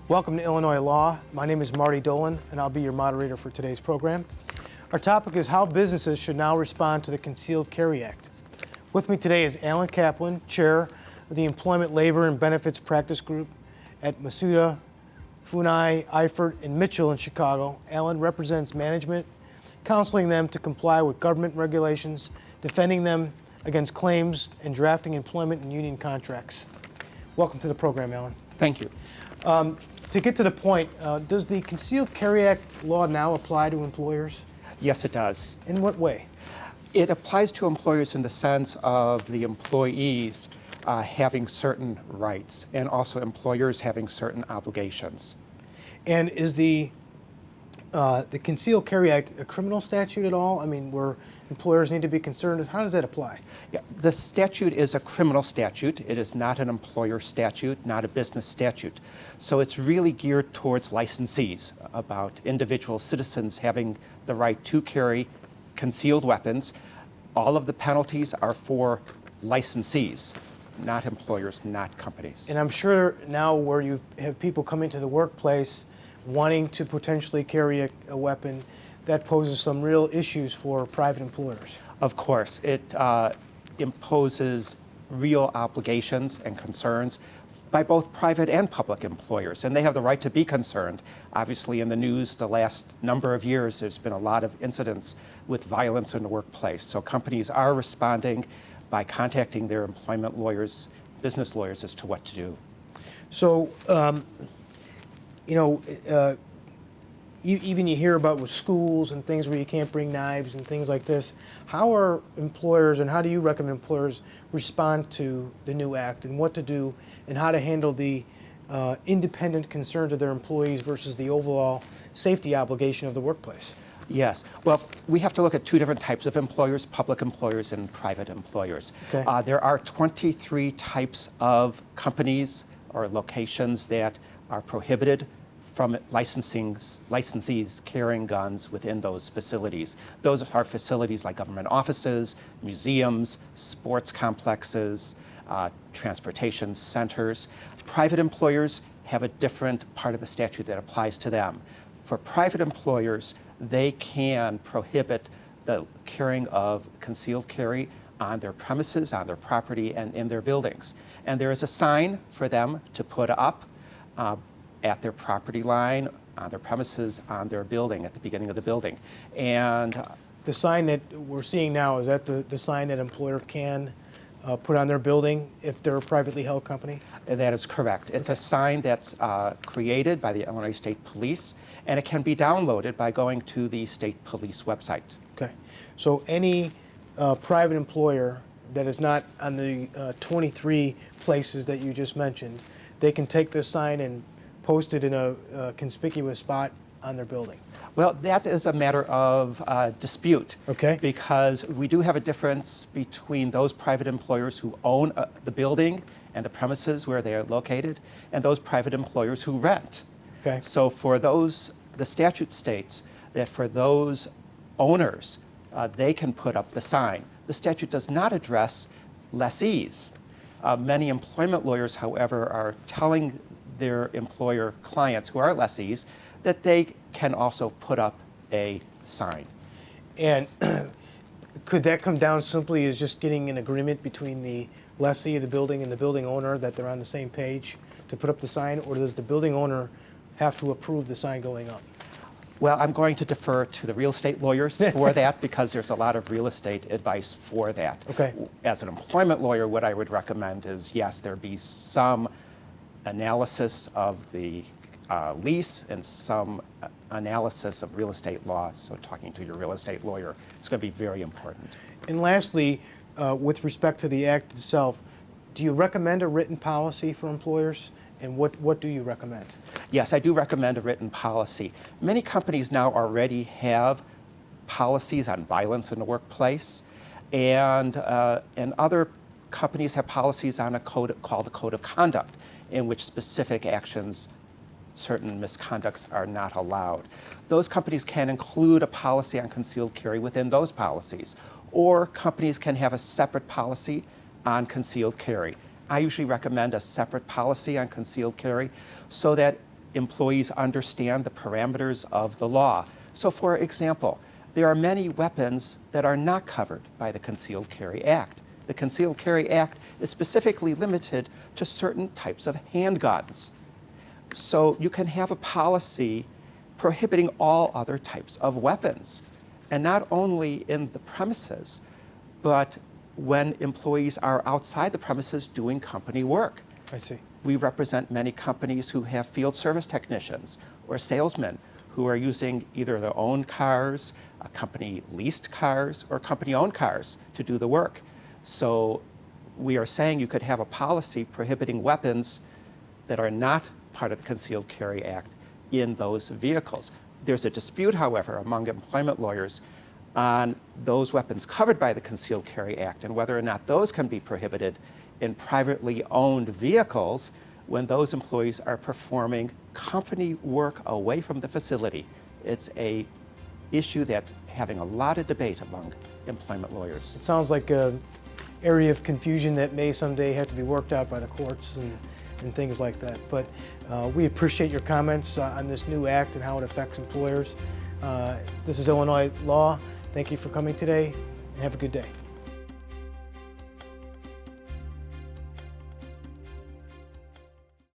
Welcome to Illinois Law. My name is Marty Dolan, and I'll be your moderator for today's program. Our topic is how businesses should now respond to the Concealed Carry Act. With me today is Alan Kaplan, Chair of the Employment, Labor, and Benefits Practice Group at Masuda, Funai, Eifert, and Mitchell in Chicago. Alan represents management, counseling them to comply with government regulations, defending them against claims, and drafting employment and union contracts. Welcome to the program, Alan. Thank you. To get to the point, does the Concealed Carry Act law now apply to employers? Yes, it does. In what way? It applies to employers in the sense of the employees having certain rights and also employers having certain obligations. And is the Concealed Carry Act a criminal statute at all? I mean, where employers need to be concerned? How does that apply? Yeah, the statute is a criminal statute. It is not an employer statute, not a business statute. So it's really geared towards licensees, about individual citizens having the right to carry concealed weapons. All of the penalties are for licensees, not employers, not companies. And I'm sure now where you have people coming to the workplace wanting to potentially carry a weapon, that poses some real issues for private employers. Of course, it imposes real obligations and concerns by both private and public employers, and they have the right to be concerned. Obviously, in the news the last number of years, there's been a lot of incidents with violence in the workplace. So companies are responding by contacting their employment lawyers, business lawyers, as to what to do. So, even you hear about with schools and things where you can't bring knives and things like this. How are employers, and how do you recommend employers respond to the new act, and what to do and how to handle the independent concerns of their employees versus the overall safety obligation of the workplace? Yes. Well, we have to look at two different types of employers, public employers and private employers. Okay. There are 23 types of companies or locations that are prohibited from licensees carrying guns within those facilities. Those are facilities like government offices, museums, sports complexes, transportation centers. Private employers have a different part of the statute that applies to them. For private employers, they can prohibit the carrying of concealed carry on their premises, on their property, and in their buildings. And there is a sign for them to put up at their property line, on their premises, on their building, at the beginning of the building. And the sign that we're seeing now, is that the sign that an employer can put on their building if they're a privately held company? That is correct. It's a sign that's created by the Illinois State Police, and it can be downloaded by going to the State Police website. Okay. So any private employer that is not on the 23 places that you just mentioned, they can take this sign and post it in a conspicuous spot on their building? Well, that is a matter of dispute. Okay. Because we do have a difference between those private employers who own the building and the premises where they are located, and those private employers who rent. Okay. So for those, the statute states that for those owners, they can put up the sign. The statute does not address lessees. Many employment lawyers, however, are telling their employer clients who are lessees that they can also put up a sign. And could that come down simply as just getting an agreement between the lessee of the building and the building owner that they're on the same page to put up the sign, or does the building owner have to approve the sign going up? Well, I'm going to defer to the real estate lawyers for that because there's a lot of real estate advice for that. Okay. As an employment lawyer, what I would recommend is, yes, there be some analysis of the lease and some analysis of real estate law. So talking to your real estate lawyer is going to be very important. And lastly, with respect to the act itself, do you recommend a written policy for employers? And what do you recommend? Yes, I do recommend a written policy. Many companies now already have policies on violence in the workplace, and other companies have policies on a code called a code of conduct, in which specific actions, certain misconducts are not allowed. Those companies can include a policy on concealed carry within those policies, or companies can have a separate policy on concealed carry. I usually recommend a separate policy on concealed carry so that employees understand the parameters of the law. So for example, there are many weapons that are not covered by the Concealed Carry Act. The Concealed Carry Act is specifically limited to certain types of handguns. So you can have a policy prohibiting all other types of weapons, and not only in the premises, but when employees are outside the premises doing company work. I see. We represent many companies who have field service technicians or salesmen who are using either their own cars, a company leased cars, or company owned cars to do the work. So we are saying you could have a policy prohibiting weapons that are not part of the Concealed Carry Act in those vehicles. There's a dispute, however, among employment lawyers on those weapons covered by the Concealed Carry Act and whether or not those can be prohibited in privately owned vehicles when those employees are performing company work away from the facility. It's an issue that's having a lot of debate among employment lawyers. It sounds like an area of confusion that may someday have to be worked out by the courts and things like that. But we appreciate your comments on this new act and how it affects employers. This is Illinois Law. Thank you for coming today, and have a good day.